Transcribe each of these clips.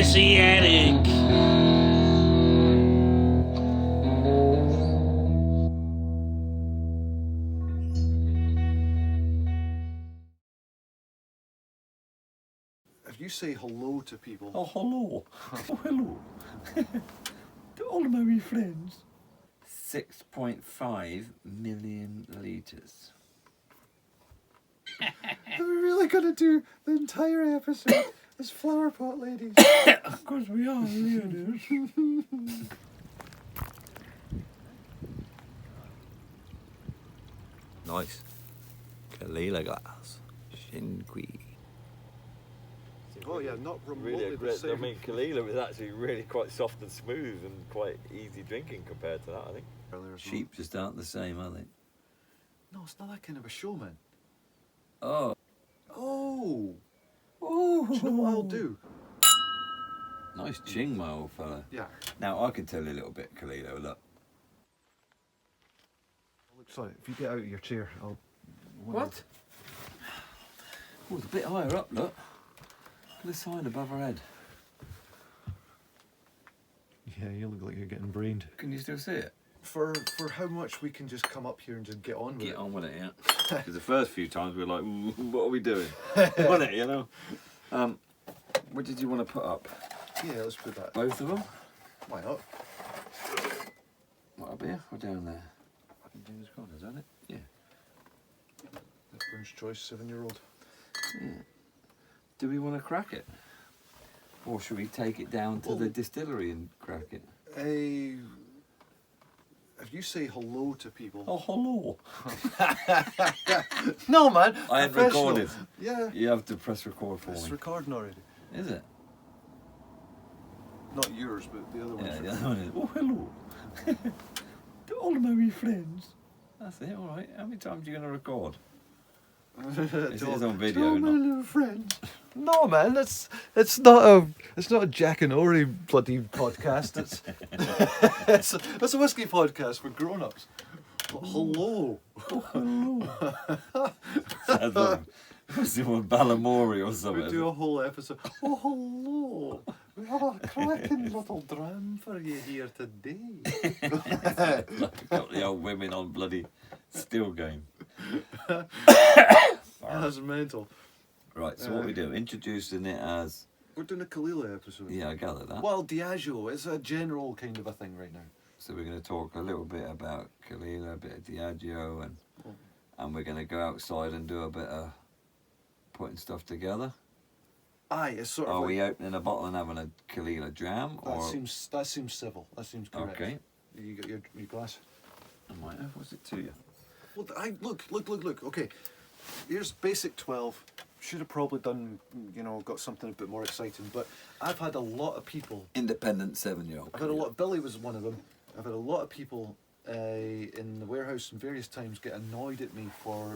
Messianic. If you say hello to people... Oh, hello. Oh, hello. To all my wee friends. 6.5 million litres. Are we really going to do the entire episode as flower pot ladies? Of course we are, ladies. Nice. Caol Ila glass. Shinqui. Oh yeah, not remotely Really the great. same. I mean, Caol Ila was actually really quite soft and smooth and quite easy drinking compared to that, I think. Sheep just aren't the same, are they? No, it's not that kind of a show, man. Oh. Oh! Oh. Do you know what I'll do? Nice ching, my old fella. Yeah. Now, I can tell you a little bit, Caol Ila, look. Sorry, if you get out of your chair, I'll... What? Oh, it's a bit higher up, look. Look at the sign above her head. Yeah, you look like you're getting brained. Can you still see it? For how much we can just come up here and just get on with Get it. on with it, yeah. Because the first few times we were like, what are we doing? Wasn't it, you know? What did you want to put up? Yeah, let's put that. Both of them? Why not? What, up here or down there? James Connor's, isn't it? Yeah. Burns Choice, 7-year-old. Yeah. Do we want to crack it? Or should we take it down to the distillery and crack it? If you say hello to people... Oh, hello. No, man! I had professional. recorded. Yeah. You have to press record for It's me. recording already. Is it? Not yours, but the other one's Yeah, the recording. other one is. Oh, hello. To all my wee friends. That's it, alright. How many times are you going to record? It's on video, all my not... little friends. No, man, it's not a Jack and Ori bloody podcast. It's a whiskey podcast for grown-ups. Hello. Oh, hello. Sounds like it's in Ballamori or something. We do a whole episode. Oh, hello. We have a cracking little dram for you here today. Like got the old women on bloody still game. That's mental. Right, so what we do? Introducing it as... We're doing a Caol Ila episode. Yeah, I gather that. Well, Diageo is a general kind of a thing right now. So we're going to talk a little bit about Caol Ila, a bit of Diageo, and we're going to go outside and do a bit of putting stuff together. Aye, it's sort of Are like, we opening a bottle and having a Caol Ila dram? that seems civil. That seems correct. Okay. You got your glass. I might have. What's it to you? Well, look. Okay, here's basic 12. Should have probably done, got something a bit more exciting. But I've had a lot of people. Independent 7-year-old. I've had a lot. Billy was one of them. I've had a lot of people in the warehouse in various times get annoyed at me for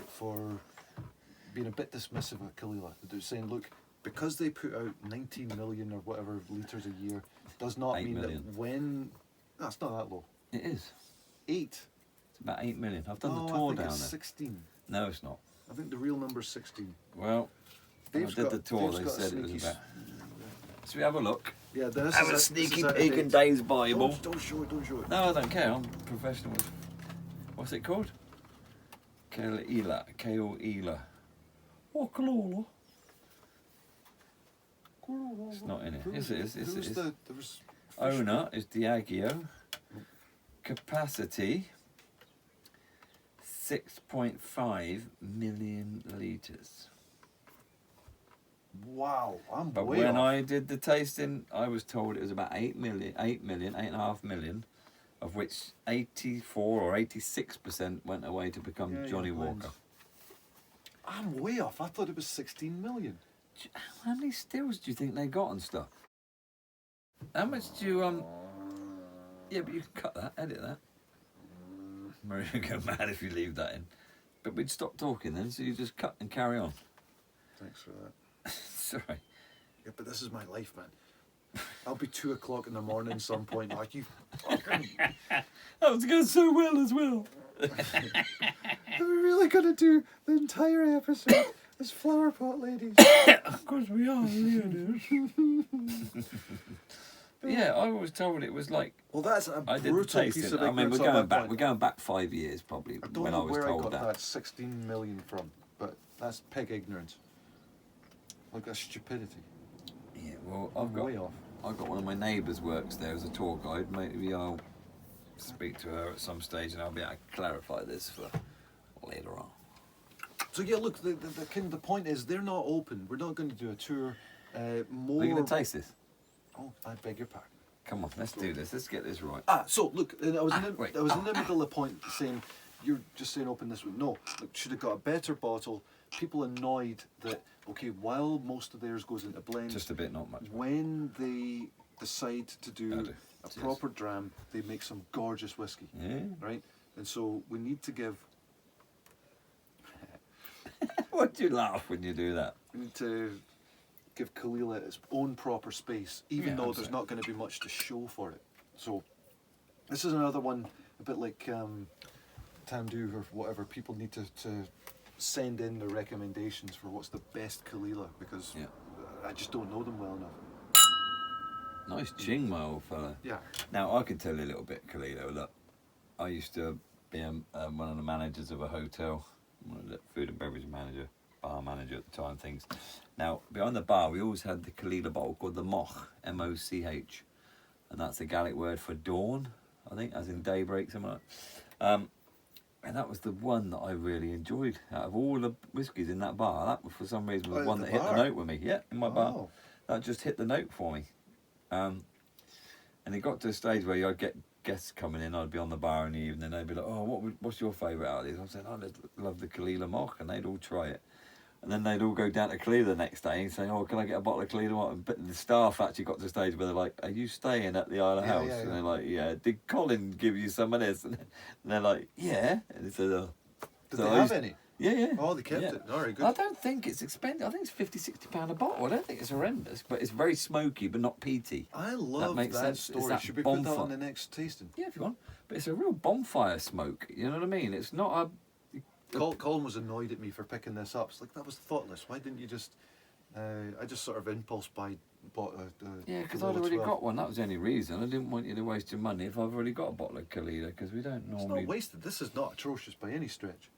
being a bit dismissive of Caol Ila. They're saying, look, because they put out 19 million or whatever litres a year, does not 8 mean million. that when... No, it's not that low. It is. 8. It's about 8 million. I've done Oh, the tour I think down it's there. 16. No, it's not. I think the real number's 16. Well, when I Dave's did got- the tour, Dave's they got a said it was sneaky about... So we have a look. Yeah, this Have is a this sneaky is out of peek date. in Dave's Bible. Don't show it, don't show it. No, I don't care. I'm professional. What's it called? Caol Ila. Caol Ila. Oh, Caol It's not in it. Yes, it is. Yes, it is. There was Owner is Diageo. Capacity 6.5 million litres. Wow, I'm But way when off. I did the tasting, I was told it was about 8.5 million, of which 84 or 86% went away to become Yeah, Johnny yeah, Walker. I'm way off. I thought it was 16 million. How many stills do you think they got and stuff? How much do you Yeah, but you can cut that, edit that. Maria would go mad if you leave that in. But we'd stop talking then, so you just cut and carry on. Thanks for that. Sorry. Yeah, but this is my life, man. I'll be 2 o'clock in the morning some point. Like, you fucking... That was going so well as well. Are we really going to do the entire episode as flower pot ladies? Of course we are, ladies. But yeah, I was told it was like Well, that's a I did the brutal piece tasting. of I mean, ignorance we're on my going back. point. We're going back 5 years probably I don't when know I was where I told got that. that 16 million from, but that's pig ignorance. Like that's stupidity. Yeah, well, I'm way off. I've got one of my neighbours works there as a tour guide. Maybe I'll speak to her at some stage and I'll be able to clarify this for later on. So yeah, look, the point is they're not open. We're not going to do a tour. More. Are you going to taste this? Oh, I beg your pardon. Come on, let's do this. Let's get this right. So look, I was wait. I was in the middle of the point saying you're just saying open this one. No, look, should have got a better bottle. People annoyed that okay, while most of theirs goes into blends, Just a bit, not much. when they decide to do I do. a Cheers. proper dram, they make some gorgeous whiskey, Yeah. right? And so we need to give. Why do you laugh when you do that? We need to give Caol Ila its own proper space, even Yeah, though there's absolutely. not going to be much to show for it. So, this is another one, a bit like Tamdu or whatever. People need to send in their recommendations for what's the best Caol Ila, because Yeah. I just don't know them well enough. Nice ching, my old fella. Yeah. Now, I can tell you a little bit, Caol Ila. Look, I used to be one of the managers of a hotel, one of the food and beverage manager, bar manager at the time, things. Now, behind the bar, we always had the Caol Ila bottle called the Moch, M-O-C-H. And that's the Gaelic word for dawn, I think, as in daybreak, something like that. And that was the one that I really enjoyed. Out of all the whiskies in that bar, that for some reason was Oh, the one the that hit the bar? note with me. Yeah, in my bar. Oh. That just hit the note for me. And it got to a stage where I'd get guests coming in, I'd be on the bar in the evening, they'd be like, oh, what's your favourite out of these? I'm saying, I love the Caol Ila Moch, and they'd all try it. And then they'd all go down to Caol Ila the next day and say, oh, can I get a bottle of Caol Ila? But the staff actually got to a stage where they're like, are you staying at the Isle of Yeah, House? yeah, And yeah. they're like, yeah. Did Colin give you some of this? And they're like, yeah. And they said, oh. Did So they I have used- any? Yeah, yeah. Oh, they kept Yeah. it. All right, good. I don't think it's expensive. I think it's £50-60 a bottle. I don't think it's horrendous, but it's very smoky, but not peaty. I love makes that sense. It's story. that Should we put that bonfire. on the next tasting? Yeah, if you want. But it's a real bonfire smoke. You know what I mean? It's not a. Colin was annoyed at me for picking this up. It's like, that was thoughtless. Why didn't you just... I just sort of impulse bought a Yeah, because Caol I'd Ila already 12. got one. That was the only reason. I didn't want you to waste your money if I've already got a bottle of Caol Ila, because we don't It's normally. not wasted. This is not atrocious by any stretch.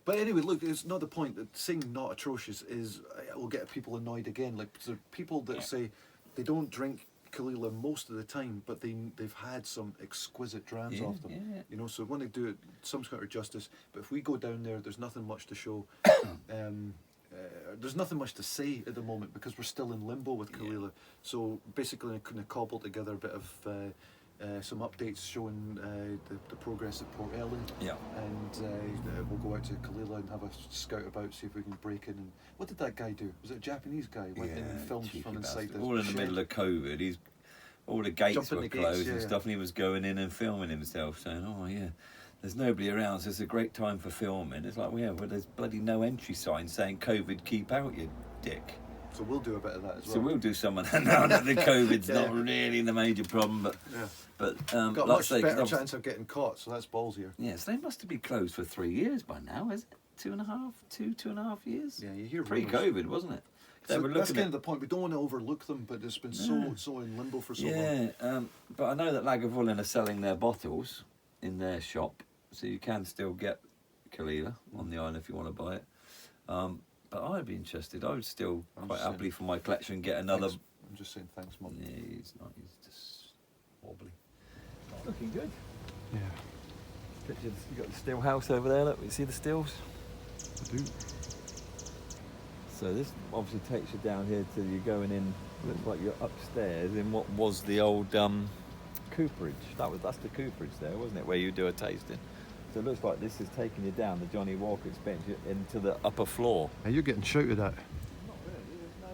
But anyway, look, it's not the point. That saying not atrocious is it will get people annoyed again. Like, so people that say they don't drink Caol Ila most of the time, but they've had some exquisite drams Yeah, off them. yeah. You know, so want to do it some sort of justice. But if we go down there, there's nothing much to show. There's nothing much to say at the moment because we're still in limbo with Caol Ila. So basically, I kind of cobbled together a bit of some updates showing the progress at Port Ellen. Yeah. And we'll go out to Caol Ila and have a scout about, see if we can break in. And what did that guy do? Was it a Japanese guy? Went in and filmed cheeky from inside bastard. the All in the shed? middle of COVID. All the gates Jumping were the gates, closed yeah, and yeah. stuff, and he was going in and filming himself, saying, "Oh yeah, there's nobody around, so it's a great time for filming." It's like, well, yeah, well, there's bloody no entry sign saying "COVID, keep out, you dick." So we'll do a bit of that as well. So we'll do some of that now that the COVID's Yeah. not really the major problem, but Yeah. but Got like I much say, 'cause better obviously- chance of getting caught, so that's ballsier. Yes, they must have been closed for 3 years by now, is it? 2.5 years. Yeah, you hear rumours. Pre-COVID, wasn't it? They So were that's looking kind of the point. We don't want to overlook them, but it's been so in limbo for so long. Yeah, but I know that Lagavulin are selling their bottles in their shop, so you can still get Caol Ila on the island if you want to buy it. But I'd be interested. I would still I'm quite just happily for my collection get another. Thanks. I'm just saying thanks, Mum. Yeah, he's not. He's just wobbly. Looking good. Yeah, Pictures, you got the still house over there. Look, you see the stills. I do. So this obviously takes you down here till you're going in. Looks like you're upstairs in what was the old cooperage. That's the cooperage there, wasn't it? Where you do a tasting. So it looks like this is taking you down the Johnny Walker expansion into the upper floor. Hey, you're getting shouted at. Not really. There's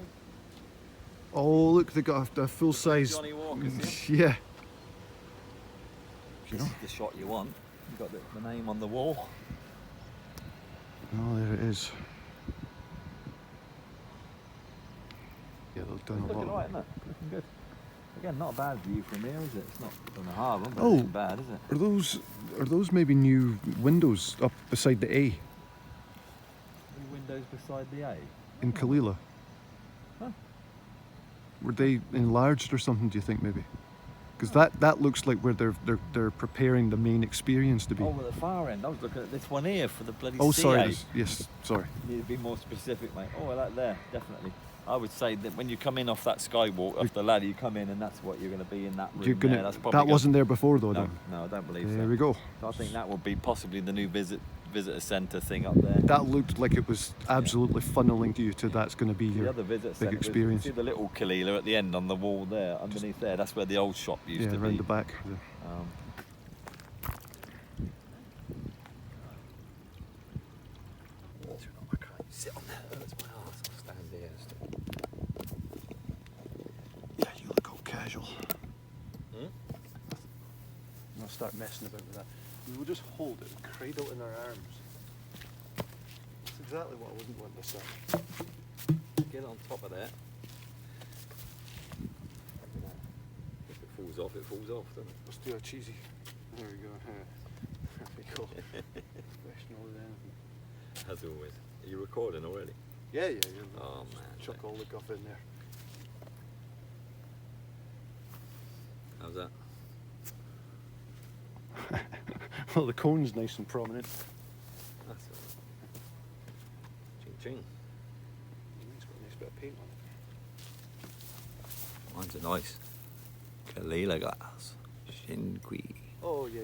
no Oh, look, they got a full size. Johnny Walkers. Yeah. This is the shot you want. You've got the name on the wall. Oh, there it is. Yeah, they've done a Looking lot. alright, isn't it? Looking good. Again, not a bad view from here, is it? It's not on the harbour, but Oh. it isn't bad, is it? Are those maybe new windows up beside the A New windows beside the A. in Caol Ila? Huh. Were they enlarged or something? Do you think maybe? Because that looks like where they're preparing the main experience to be. Oh, at the far end. I was looking at this one here for the bloody Oh, C8. sorry. Yes, sorry. Need to be more specific, mate. Oh, that there, definitely. I would say that when you come in off that skywalk, off the ladder, you come in and that's what you're going to be in that room. You're gonna. There. That's That wasn't there before, though. No, Dan. no, I don't believe so. There we go. So I think that will be possibly the new visitor centre thing up there. That looked like it was absolutely funneling you to that's going to be The your other visitor big centre. experience. See the little Caol Ila at the end on the wall there, underneath there. That's where the old shop used to be. around the back. Sit on there. That's my arse. I'll stand here. Yeah, you look all casual. I'll start messing about with that. We will just hold it, cradle in our arms. That's exactly what I wouldn't want this at. Get on top of that. If it falls off, it falls off, doesn't it? Let's do a cheesy. There we go. There we go. Professional as anything. As always. Are you recording already? Yeah. Oh, man. Chuck all the guff in there. How's that? Well, the cone's nice and prominent. That's all right. Ching ching. It's got a nice bit of paint on it. Mine's a nice Caol Ila glass. Shinqui. Oh, yeah.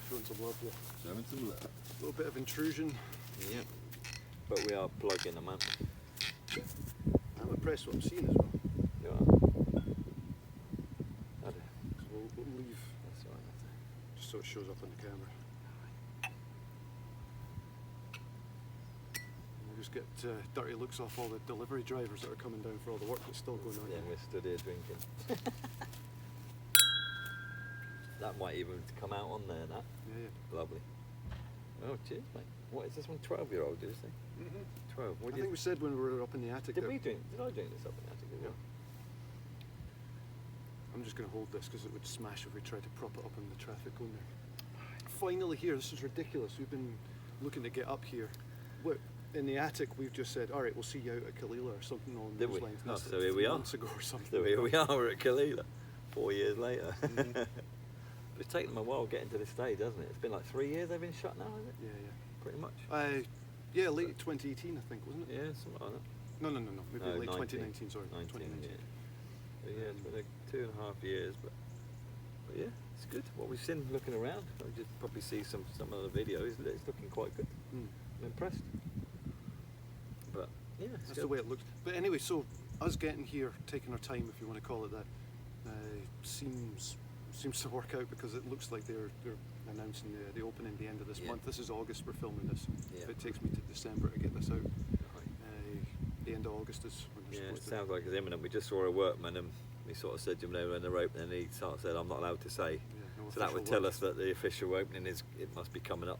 Showing some love there. Showing some love. A little bit of intrusion. Yeah. But we are plugging them in. I'm impressed what I'm seeing as well. You are. So we'll leave That's all right. just so it shows up on the camera. We'll just get dirty looks off all the delivery drivers that are coming down for all the work that's still going on. Then we're stood here drinking. That might even come out on there, that. Yeah. Lovely. Oh, cheers, mate. What is this one? 12-year-old, did you say? 12. What I do you think we said when we were up in the attic. Did there- we drink? Did I drink this up in the attic as well? I'm just going to hold this because it would smash if we tried to prop it up in the traffic on there. Finally here, this is ridiculous. We've been looking to get up here. Look, in the attic we've just said, all right, we'll see you out at Caol Ila or something along Did those we? lines. Oh, That's so here we are. months ago or something. So here we are, we're at Caol Ila, 4 years later. Mhm. But it's taken them a while getting to this stage, hasn't it? It's been like 3 years they've been shut now, hasn't it? Yeah. Pretty much. Yeah, late 2018 I think, wasn't it? Yeah, something like that. No. Maybe No, late 19. 2019, sorry. 19, 2019. yeah. So yeah, it's been like 2.5 years, but yeah, it's good. What we've seen looking around, I just probably see some of the videos. It's looking quite good. Mm. I'm impressed. But yeah, it's That's good. the way it looked. But anyway, so us getting here, taking our time, if you want to call it that, seems to work out because it looks like they're announcing the opening the end of this Yeah. month. This is August. We're filming this. Yeah. If it takes me to December to get this out, Right. the end of August is when they're Yeah, it supposed to. sounds like it's imminent. We just saw a workman and he sort of said, "Jim, they were in the rope," and he sort of said, "I'm not allowed to say." Yeah, no So that would official tell word. us that the official opening it must be coming up,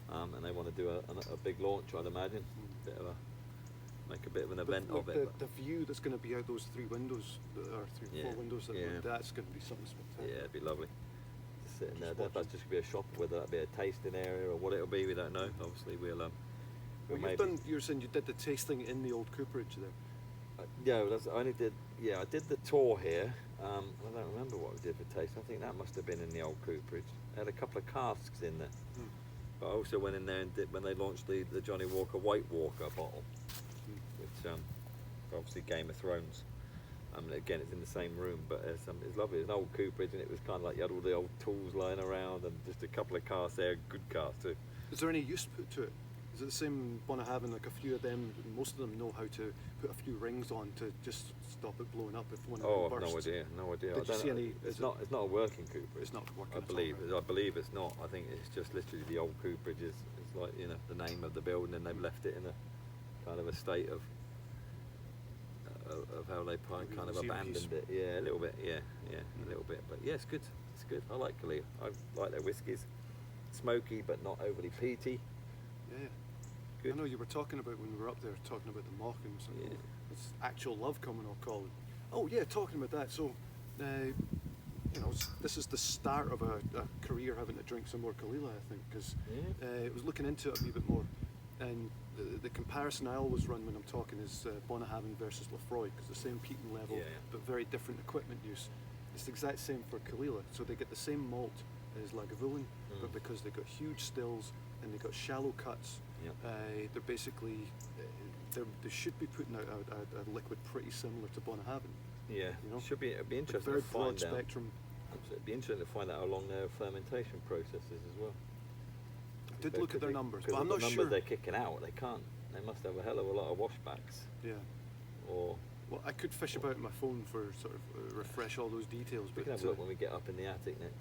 and they want to do a big launch, I'd imagine. Make a bit of an But event look, of it. the view that's going to be out those three windows, or Yeah, four windows, yeah. that's going to be something But spectacular. yeah, it'd be lovely. Just sitting there. Just That's watching. just be a shop, whether that be a tasting area or what it'll be, we don't know. Obviously, we'll Well, maybe. you're saying you did the tasting in the old cooperage there. Yeah, I only did. Yeah, I did the tour here. I don't remember what we did for taste. I think that must have been in the old cooperage. They had a couple of casks in there. Hmm. But I also went in there and did when they launched the Johnny Walker White Walker bottle, which obviously Game of Thrones. Again, it's in the same room, but it's lovely. It's an old cooperage, and it was kind of like you had all the old tools lying around, and just a couple of cars there, good cars too. Is there any use put to it? Is it the same one of having like a few of them? Most of them know how to put a few rings on to just stop it blowing up if one of Oh, them I've bursts. no idea. Did I you don't see know. any- It's is not a working cooperage. It's not working. I at all, believe. right? I believe it's not. I think it's just literally the old cooperage is like the name of the building, and they've left it in a kind of a state of how they kind of museum abandoned piece. it. Yeah, a little bit. Yeah, a little bit. But yeah, it's good. It's good. I like Caol Ila. I like their whiskies. Smoky but not overly peaty. Yeah. Good. I know you were talking about when we were up there, talking about the mock and something. Yeah. It's actual love coming, I'll call it. Oh yeah, talking about that. So, this is the start of a career having to drink some more Caol Ila, I think, because Yeah. I was looking into it a wee bit more. And the comparison I always run when I'm talking is Bunnahabhain versus Lefroy, because the same peating level, Yeah. but very different equipment use. It's the exact same for Caol Ila. So they get the same malt as Lagavulin, but because they've got huge stills and they've got shallow cuts, Yep. they're basically, they should be putting out a liquid pretty similar to Bunnahabhain. Yeah, You know? it'd be Like interesting very to broad find out. spectrum. It'd be interesting to find out how long their fermentation processes as well. I did look at their numbers, but I'm the not numbers sure. they're kicking out, they can't. They must have a hell of a lot of washbacks. Yeah. Or Well, I could fish about on my phone for sort of refresh all those details, we but can have a look when we get up in the attic next.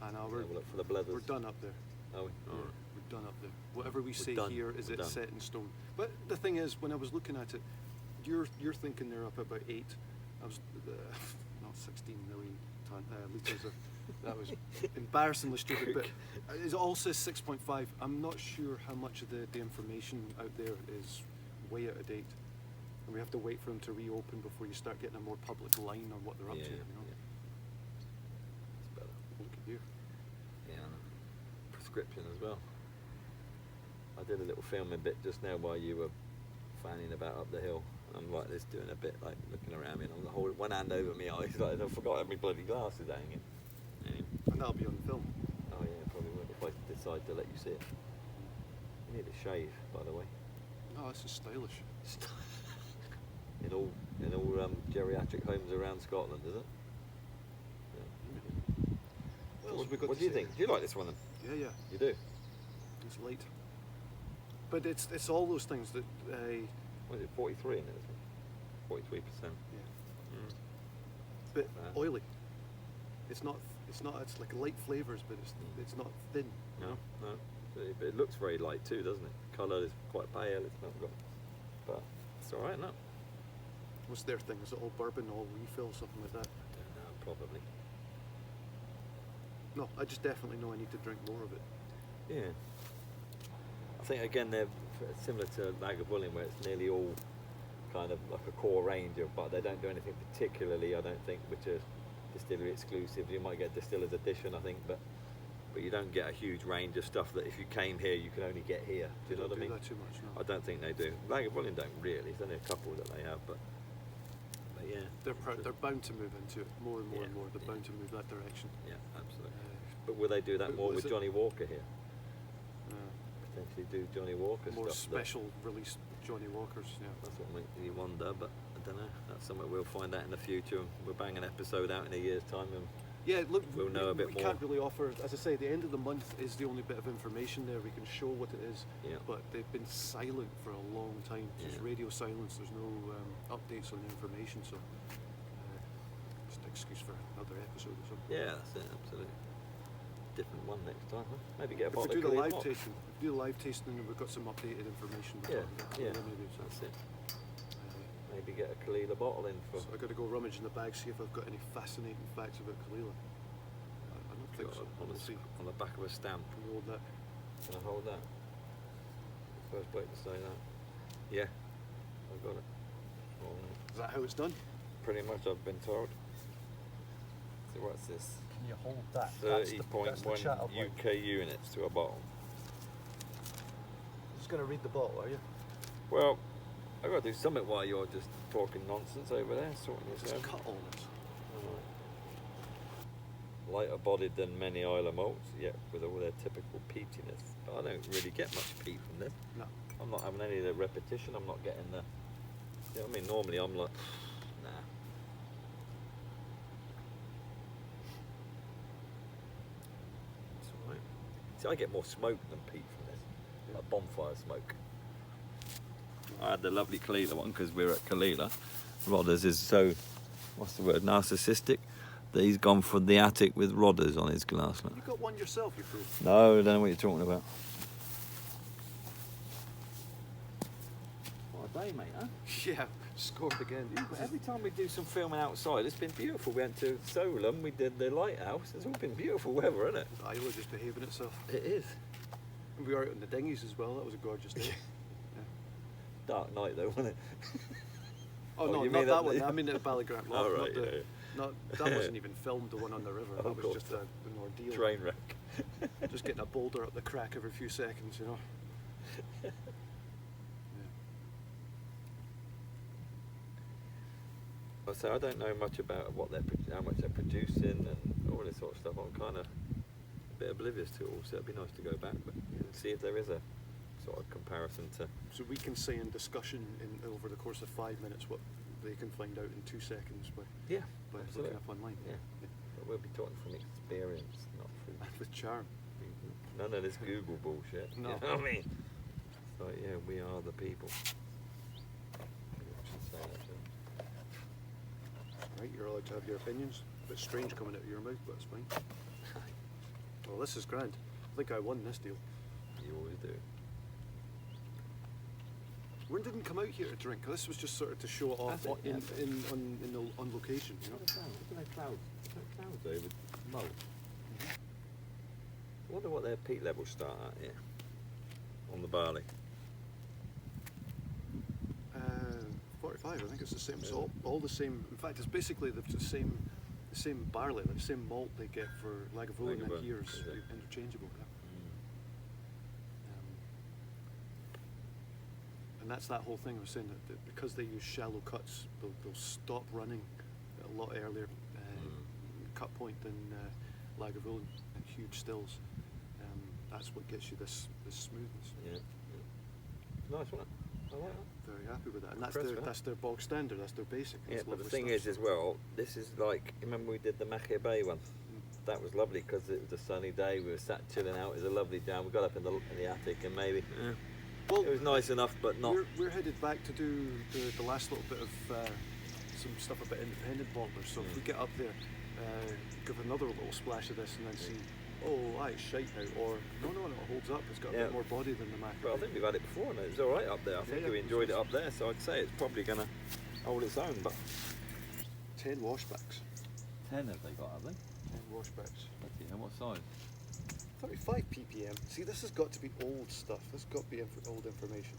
I know Have a we're look for the blethers. done up there. Oh, We're done up there. Whatever we say done. here is We're it's done. set in stone. But the thing is, when I was looking at it, you're thinking they're up about 8. I was not 16 million litres of. That was embarrassingly stupid. But it all says 6.5. I'm not sure how much of the information out there is way out of date, and we have to wait for them to reopen before you start getting a more public line on what they're up yeah, to. You know, It's better. look at you. Yeah, I know. Prescription as well. I did a little filming bit just now while you were fanning about up the hill. I'm like this, doing a bit like looking around me, and I'm holding one hand over my eyes, like I forgot I had my bloody glasses hanging. Anyway. And that'll be on the film. Oh yeah, probably would if I decide to let you see it. You need a shave, by the way. Oh, this is stylish. In all geriatric homes around Scotland, is it? Yeah. What else have we got What to do you say? think? Do you like this one then? Yeah, yeah. You do? It's light. But it's all those things that What is it, 43 in it? 43%. bit Right. oily. It's like light flavours, but it's not thin. No. It looks very light too, doesn't it? Colour is quite pale, it's not got. But it's alright, no? What's their thing? Is it all bourbon, all refill, something like that? I don't know, probably. No, I just definitely know I need to drink more of it. Yeah. I think again they're similar to Lagavulin, where it's nearly all kind of like a core range of, but they don't do anything particularly, I don't think, which are distillery exclusive. You might get distiller's edition, I think, but you don't get a huge range of stuff that if you came here you can only get here. Do you know Don't what I mean? that too much, no. I don't think they do. Lagavulin don't really. There's only a couple that they have, but yeah. They're bound to move into it more and more and Yeah, more. They're yeah. bound to move that direction. Yeah, absolutely. Uh, But will they do that But more was with it- Johnny Walker here? uh, Potentially do Johnny Walker more stuff. that- special release Johnny Walkers. Yeah. That's what makes me wonder, but I don't know. That's something we'll find out in the future. We'll bang an episode out in a year's time, and Yeah, look, We'll know a bit we more. can't really offer, as I say, the end of the month is the only bit of information there. We can show what it is, yeah, but they've been silent for a long time. There's Yeah. radio silence, there's no updates on the information, so just an excuse for another episode or something. yeah, that's it. Absolutely. Different one next time, huh? Maybe get a If we bottle do of the clear live malt. tasting, and we've got some updated information. we're Yeah, talking about, yeah, then maybe, so, that's it. uh, Maybe get a Caol Ila bottle in for. so I've got to go rummage in the bag, see if I've got any fascinating facts about Caol Ila. I don't think so. on, We'll the, see. on the back of a stamp. Can we hold that? Can I hold that? First bloke to say that. Yeah, I've got it. All right. Is that how it's done? Pretty much, I've been told. So what's this? Can you hold that? 30.1 UK units to a bottle. Just going to read the bottle, are you? Well, I've got to do something while you're just talking nonsense over there, sorting Just yourself. cut all this. Lighter bodied than many Islay malts, yet with all their typical peatiness. But I don't really get much peat from this. No. I'm not having any of the repetition, I'm not getting the... You know what I mean? Normally I'm like, nah. It's alright. See, I get more smoke than peat from this. Like bonfire smoke. I had the lovely Caol Ila one because we're at Col Ila. Rodders is so, what's the word, narcissistic, that he's gone for the attic with Rodders on his glass. You got one yourself, you fool. No, I don't know what you're talking about. What a day, mate, huh? Yeah, scored again. Every time we do some filming outside, it's been beautiful. We went to Solent, we did the lighthouse. It's all been beautiful weather, isn't it? Iowa just behaving itself. It is. And we were out in the dinghies as well. That was a gorgeous day. Dark night though, wasn't it? Oh, no, you not mean that at one. the- I mean at Ballygrant Oh, Loch. right, not the, yeah. not, that wasn't even filmed, the one on the river. Oh, That was God. just an ordeal. Train wreck. Just getting a boulder up the crack every few seconds, you know. I say I don't know much about what how much they're producing and all this sort of stuff. I'm kind of a bit oblivious to it all, so it'd be nice to go back and see if there is a sort of comparison to. So we can say in discussion over the course of 5 minutes what they can find out in 2 seconds by Absolutely. looking up online. Yeah. But we'll be talking from experience, not through And with charm. none of this Google bullshit. No. You know what I mean? It's like, yeah, we are the people. Maybe I should say that, shouldn't Right, you're allowed to have your opinions. A bit strange coming out of your mouth, but it's fine. Well, this is grand. I think I won this deal. I? You always do. We didn't come out here to drink. This was just sort of to show it off That's it, on location, you know. Look at that clouds. Look at that clouds over Mull. I wonder what their peak levels start at here on the barley. 45. I think it's the same. It's all the same. In fact, it's basically the same barley, like the same malt they get for Lagavulin and Lagavulin, here is is it? interchangeable. Yeah. And that's that whole thing I was saying that because they use shallow cuts, they'll stop running a lot earlier cut point than Lagavulin and huge stills. That's what gets you this smoothness. Yeah. Nice, wasn't it? I like that. Very happy with that, and Impressed with that's their bog standard. That's their basic. Yeah, That's but the lovely thing stuff. is as well, this is like, remember we did the Mackay Bay one? That was lovely because it was a sunny day, we were sat chilling out, it was a lovely jam, we got up in the attic and maybe, Well, it was nice enough but not. We're headed back to do the last little bit of some stuff about independent bottlers. So if we get up there, give another little splash of this and then see, oh, it's shite now, or no, it holds up. It's got a bit more body than the Mac. Well, I think we've had it before and it was alright up there. I think we enjoyed it up there, so I'd say it's probably going to hold its own, but 10 washbacks. 10 have they got, have they? 10 washbacks. Bloody hell, what size? 35 ppm. See, this has got to be old stuff. This has got to be old information.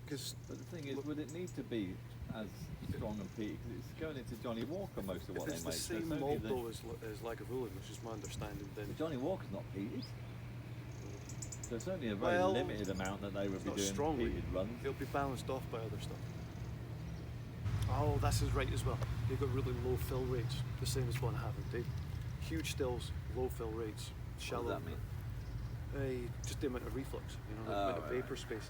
Because But the thing is, would it need to be as strong and peaty? Because it's going into Johnny Walker most of what if it's they the make. So same only malt the- though as Lagavulin, which is my understanding, then But Johnny Walker's not peated. So it's only a very Well, limited amount that they would be not doing strongly. peated runs. it'll be balanced off by other stuff. Oh, this is right as well. They've got really low fill rates, the same as Bon Havant. They huge stills, low fill rates, shallow. What does that mean? Just the amount of reflux, you know, the amount of vapor space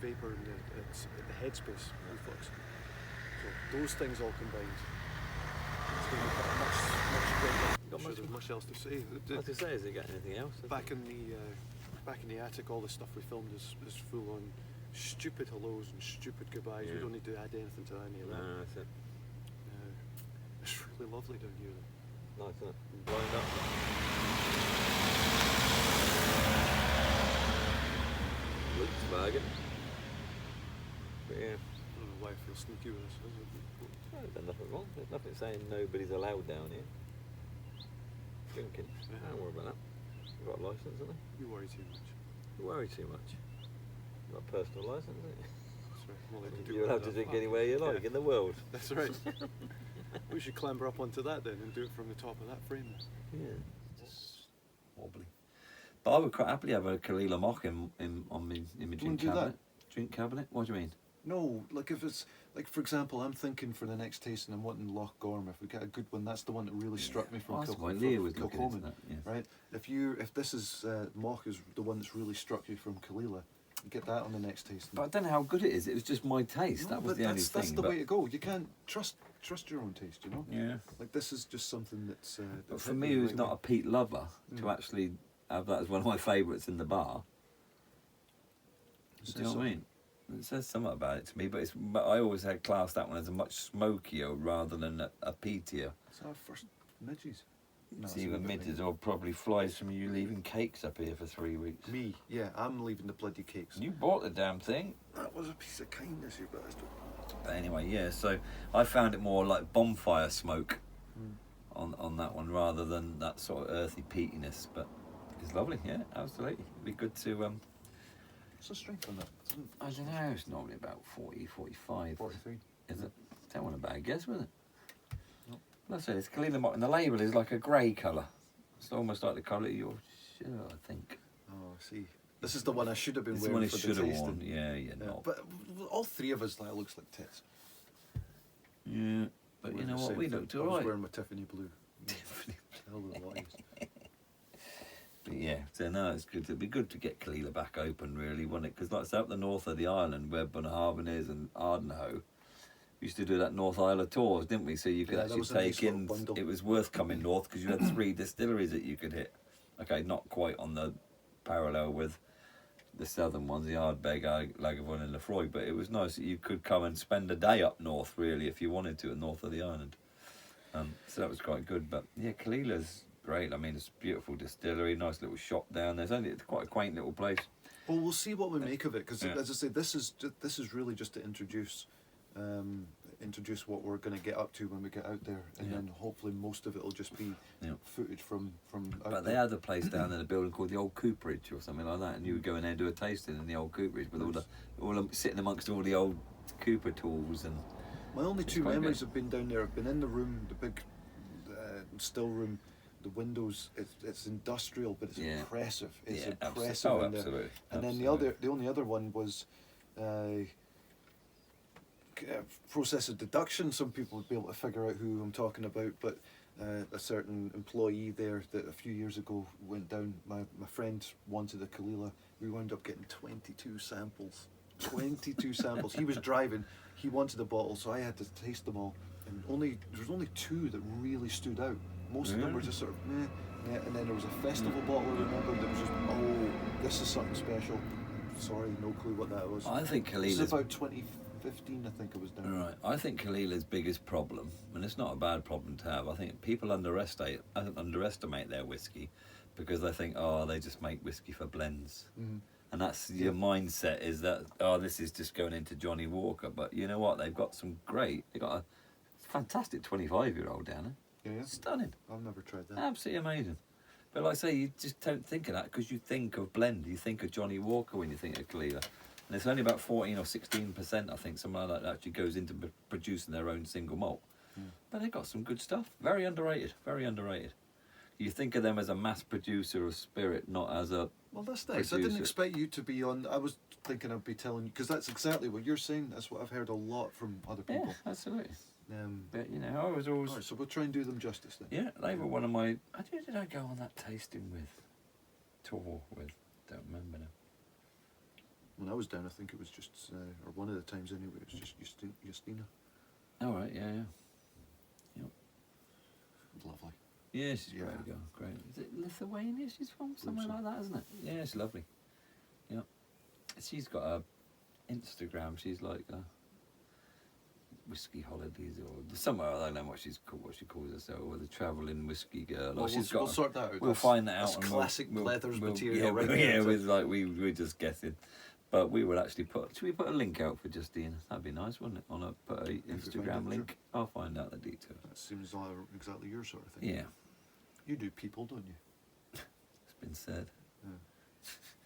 vapor in the headspace reflux. So those things all combined. It's going to be much greater. I'm sure there's much else to say. I was to say, has it got anything else? Back in the attic, all the stuff we filmed is full on stupid hellos and stupid goodbyes. We Yeah. don't need to add anything to any of that. No, that's it. It's really lovely down here. Nice, isn't it? Blind up. Volkswagen. But yeah, I don't know why I feel sneaky with this. there's been nothing wrong. There's nothing saying nobody's allowed down here. Drinking. Don't worry about that. You've got a licence, haven't you? You worry too much. You worry too much. You've got a personal licence, haven't you? That's right. I'm allowed to do You're allowed to whatever. drink anywhere you like in the world. That's right. We should clamber up onto that then and do it from the top of that frame. Yeah. Just wobbly. But I would quite happily have a Caol Ila mock on my imaging do that? cabinet. Drink cabinet? What do you mean? No, like if it's like for example, I'm thinking for the next tasting, I'm wanting Loch Gorm. If we get a good one, that's the one that really struck me from Oh, that's why from Leah was looking into Kilcoman, that. Yes. right? If this is Mock is the one that's really struck you from Caol Ila, get that on the next tasting. But I don't know how good it is. It was just my taste. No, that was but the only that's thing. the but way to go. You can't trust your own taste, you know. yeah. Like this is just something that's. But that's for hit me, the who's right not way. a peat lover, to actually have that as one of my favourites in the bar. Do you know what I mean? It says something about it to me, but I always had classed that one as a much smokier rather than a peatier. It's our first midges. No, It's it's either a bit midges or probably flies from you leaving cakes up here for 3 weeks. Me, yeah, I'm leaving the bloody cakes. You bought the damn thing. That was a piece of kindness, you bastard. But anyway, yeah, so I found it more like bonfire smoke on that one rather than that sort of earthy peatiness. But it's lovely, yeah, absolutely. It'd be good to. What's the strength on that? I don't know, it's normally about 40, 45. 43. Is it? That one a bad guess, wasn't it? No. That's it, it's Caol Ila mock, and the label is like a grey colour. It's almost like the colour of your shirt, I think. Oh, I see. This is the one I should have been It's the wearing one he for should the have tasting. worn. Yeah, Yeah, not. but all three of us, that looks like tits. Yeah, but you know what? We looked I was alright. wearing my Tiffany blue. Hell of a lot is. But yeah, so no, it's good. It'd be good to get Caol Ila back open, really, wouldn't it? Because like it's up the north of the island where Bunnahabhain is and Ardnahoe. We used to do that North Isle tours, didn't we? So you could Yeah, that actually was a nice take little in. bundle. It was worth coming north because you had 3 distilleries that you could hit. Okay, not quite on the parallel with the southern ones, the Ardbeg, Lagavulin and Lefroy, but it was nice that you could come and spend a day up north, really, if you wanted to, at north of the island. So that was quite good. But yeah, Caol Ila's great. I mean, it's a beautiful distillery, nice little shop down there. It's quite a quaint little place. Well, we'll see what we make of it, because Yeah. as I say, this is really just to introduce what we're going to get up to when we get out there, and Yeah. then hopefully most of it will just be Yeah. footage from out But they there. had a place down in the building called the Old Cooperage or something like that, and you would go in there and do a tasting in the Old Cooperage with all them sitting amongst all the old Cooper tools and. My only It's two quite memories good. have been down there. I've been in the room, the big still room, the windows. It's industrial, but it's Yeah. impressive. It's Yeah, impressive in there. absolutely. And then the only other one was process of deduction. Some people would be able to figure out who I'm talking about, but a certain employee there that a few years ago went down. My friend wanted a Caol Ila. We wound up getting 22 samples. 22 samples. He was driving. He wanted a bottle, so I had to taste them all. And there was only 2 that really stood out. Most of them were just sort of meh, meh. And then there was a festival bottle I remember that was just, oh, this is something special. Sorry, no clue what that was. I think Caol This is Ila's about 2015, I think it was down. right. I think Caol Ila's biggest problem, and it's not a bad problem to have. I think people underestimate their whiskey because they think, oh, they just make whiskey for blends. Mhm. And that's your mindset is that, oh, this is just going into Johnny Walker. But you know what? They've got they've got a fantastic 25-year-old down there. Yeah, Stunning. I've never tried that. Absolutely amazing. But like I say, you just don't think of that because you think of blend. You think of Johnny Walker when you think of Caol Ila. And it's only about 14 or 16%, I think, something like that actually goes into producing their own single malt. But they've got some good stuff. Very underrated. Very underrated. You think of them as a mass producer of spirit, not as a... Well, that's nice. I didn't Producer. expect you to be on. I was thinking I'd be telling you, because that's exactly what you're saying. That's what I've heard a lot from other Yeah, people. absolutely. Um, But, you know, I was always... Alright, so we'll try and do them justice then. Yeah, they were one of my... Who did I go on that tasting with? Tour with? Don't remember now. When I was down, I think it was just, or one of the times anyway, it was just Justina. All right, yeah. Lovely. Yeah, she's Yeah. great girl, great. Is it Lithuania she's from? Somewhere so. like that, isn't it? Yeah, it's lovely. Yeah. She's got a Instagram, she's like a whiskey holidays or somewhere, I don't know what she calls herself, or the travelling whiskey girl. Well, Or she's we'll got sort that out. we'll That's- find that out. That's and classic we'll, Leathers material, yeah, right there. Yeah, It's with like we're just guessing. But we would actually should we put a link out for Justina? That'd be nice, wouldn't it? Put a we find Instagram it, link. I'll find out the details. That seems like exactly your sort of thing. Yeah, You do people, don't you? it's been said.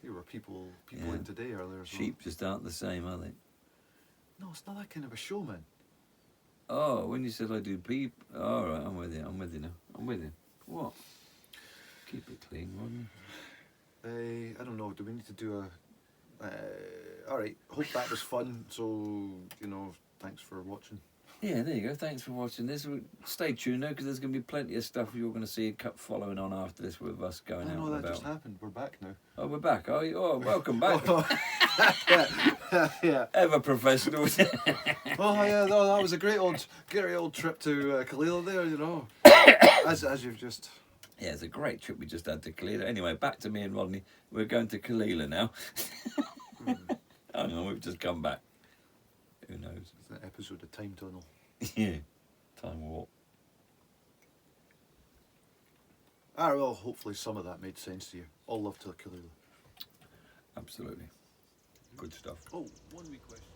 You were people Yeah. in today earlier as Sheep just aren't the same, are they? well. No, it's not that kind of a show, man. Oh, when you said I do peep, all right, I'm with you now. I'm with you. What? Keep it clean, wouldn't you? I don't know. Do we need to do a? All right. Hope that was fun. So thanks for watching. Yeah, there you go. Thanks for watching this. Stay tuned though, because there's going to be plenty of stuff you're going to see following on after this with us going out No, and that about. just happened. We're back now. Oh, we're back. Oh, welcome back. Yeah. Ever professional. Oh yeah. No, that was a great old trip to Caol Ila there. As you've just. Yeah, it's a great trip we just had to Caol Ila. Anyway, back to me and Rodney. We're going to Caol Ila now. Hang on, we've just come back. Who knows? It's an episode of Time Tunnel. Yeah, time warp. Well, hopefully some of that made sense to you. All love to Caol Ila. Absolutely. Good stuff. Oh, one wee question.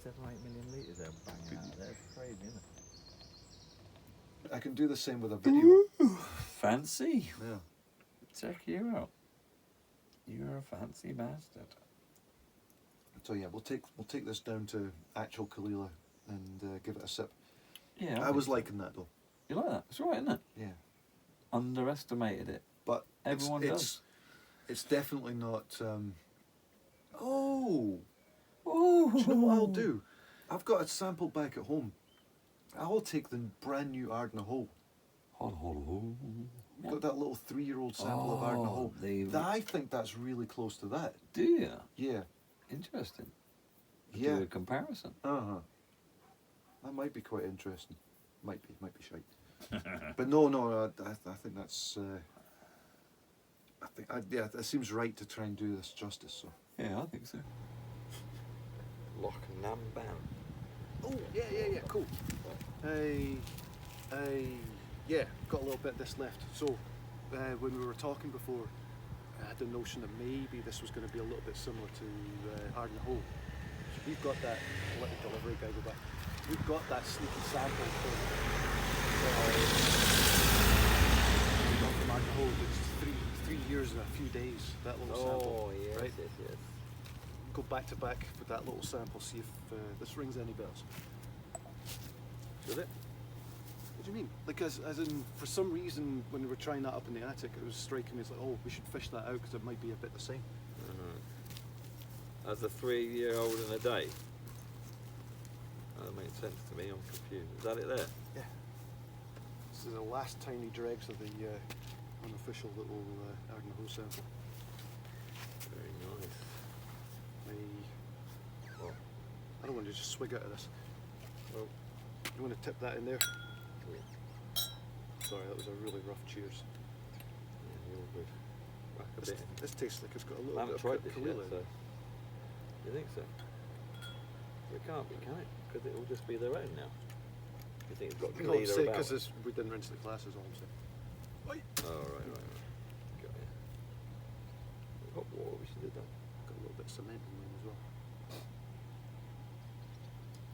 7 or 8 million litres they're banging out there. It's crazy, isn't it? I can do the same with a video. Fancy. Yeah. Check you out. You're a fancy bastard. So yeah, we'll take this down to actual Caol Ila and give it a sip. Yeah. I was liking that though. You like that? It's right, isn't it? Yeah. Underestimated it. But Everyone does. It's definitely not. Oh. Oh. Do you know what I'll do? I've got a sample back at home. I'll take the brand new Ardnahoe. Yeah. Got that little 3-year-old sample of Ardnahoe. I think that's really close to that. Do you? Yeah. Interesting. Yeah. Do a comparison. That might be quite interesting. Might be shite. But no, I think that's. Yeah, that seems right to try and do this justice. So. Yeah, I think so. Loch Namban. Oh, yeah, cool. Yeah, got a little bit of this left. So, when we were talking before, I had the notion that maybe this was going to be a little bit similar to Ardnahoe. So we've got that, I'll let the delivery guy go back. We've got that sneaky sample from Ardnahoe. It's 3 years and a few days, that little sample. Yes, right? yes. Go back to back with that little sample, see if this rings any bells. Did it? What do you mean? Like, as in, for some reason, when we were trying that up in the attic, it was striking me as like, oh, we should fish that out because it might be a bit the same. As a 3-year-old in a day. That makes sense to me. I'm confused. Is that it there? Yeah. This is the last tiny dregs of the unofficial little Ardnahoe sample. Very nice. I don't want to just swig out of this. Well, you want to tip that in there? yeah. Sorry, that was a really rough cheers. Yeah, you're good. Whack a This, bit. this tastes like it's got a little I haven't bit tried of this Caol yet, Ila in so. it. You think so? It can't be, can it? Because it will just be their own now. You think it's got No, Caol Ila say about it? because we didn't rinse the glasses, all I'm saying. Oh, right. Got you. Hot water, we should have done. Got a little bit of cement in mine as well.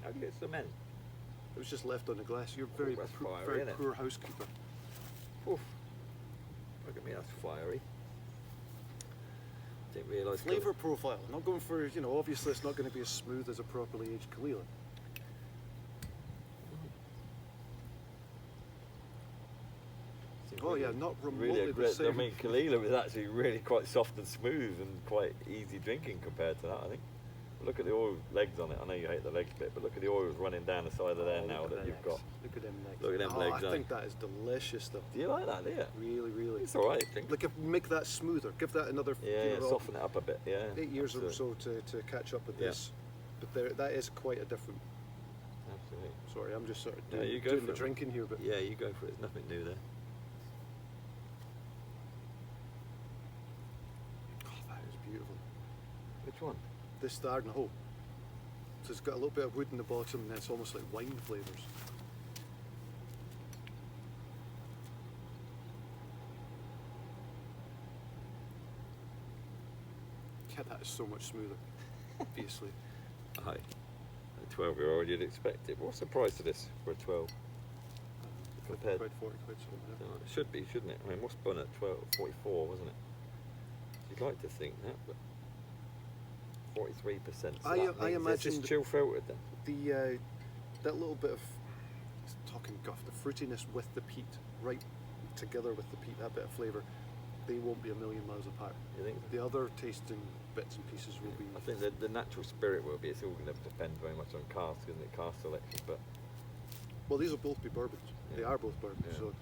How do you get cement? It was just left on the glass. You're very, that's fiery, very innit? poor housekeeper. Oof. Look at me, that's fiery. Didn't realise. Flavour profile. Not going for, obviously it's not going to be as smooth as a properly aged Caol Ila. Oh yeah, not remotely Really the aggressive. same. I mean, Caol Ila was actually really quite soft and smooth and quite easy drinking compared to that, I think. Look at the oil legs on it. I know you hate the legs bit, but look at the oils running down the side of there now that you've got. Look at them legs. Look at them legs, I eh? think that is delicious though. Do you like that, do you? Really, really. It's alright, I think. Like, if make that smoother, give that another Yeah, soften it up a bit, yeah. 8 years or Absolutely. so to catch up with Yeah. this. But that is quite a different. Absolutely. Sorry, I'm just sort of No, doing, you go doing for the it. drinking here, but Yeah, you go for it. There's nothing new there. oh, that is beautiful. Which one? This the Ardnahoe. So it's got a little bit of wood in the bottom, and then it's almost like wine flavours. Yeah, that is so much smoother. Obviously. Aye. A 12-year-old, you'd expect it. What's the price of this for a 12? Compared- Quid, 40 quid, something like that. No, it should be, shouldn't it? I mean, what's Bun at 44, wasn't it? You'd like to think that, but 43%. So I that means imagine it's chill filtered then. The that little bit of talking guff, the fruitiness with the peat, right together with the peat, that bit of flavour, they won't be a million miles apart. You think? The other tasting bits and pieces will be. I think the natural spirit will be. It's all going to depend very much on cask, isn't it? Cask selection, but Well, these will both be bourbons. They Yeah. are both bourbons, Yeah. so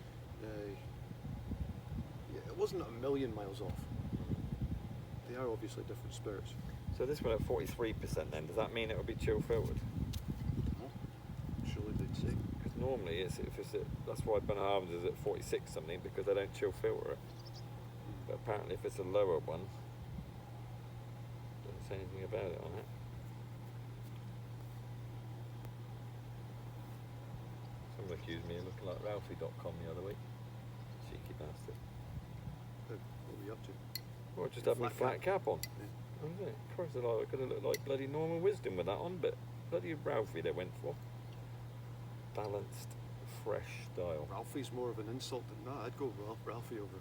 yeah, it wasn't a million miles off. They are obviously different spirits. so this one at 43%. Then does that mean it will be chill filtered? No? Surely they'd say. Because normally if it's at, that's why Bunnahabhains is at 46 something because they don't chill filter it. But apparently if it's a lower one, doesn't say anything about it on it. Someone accused me of looking like Ralphie.com the other week. Cheeky bastard. What are we up to? Well, I just had my Flat flat cap on. Yeah. Wasn't it? Christ, I could have looked like bloody Norman Wisdom with that on, but bloody Ralphie they went for. Balanced, fresh style. Ralphie's more of an insult than that. I'd go Ralphie over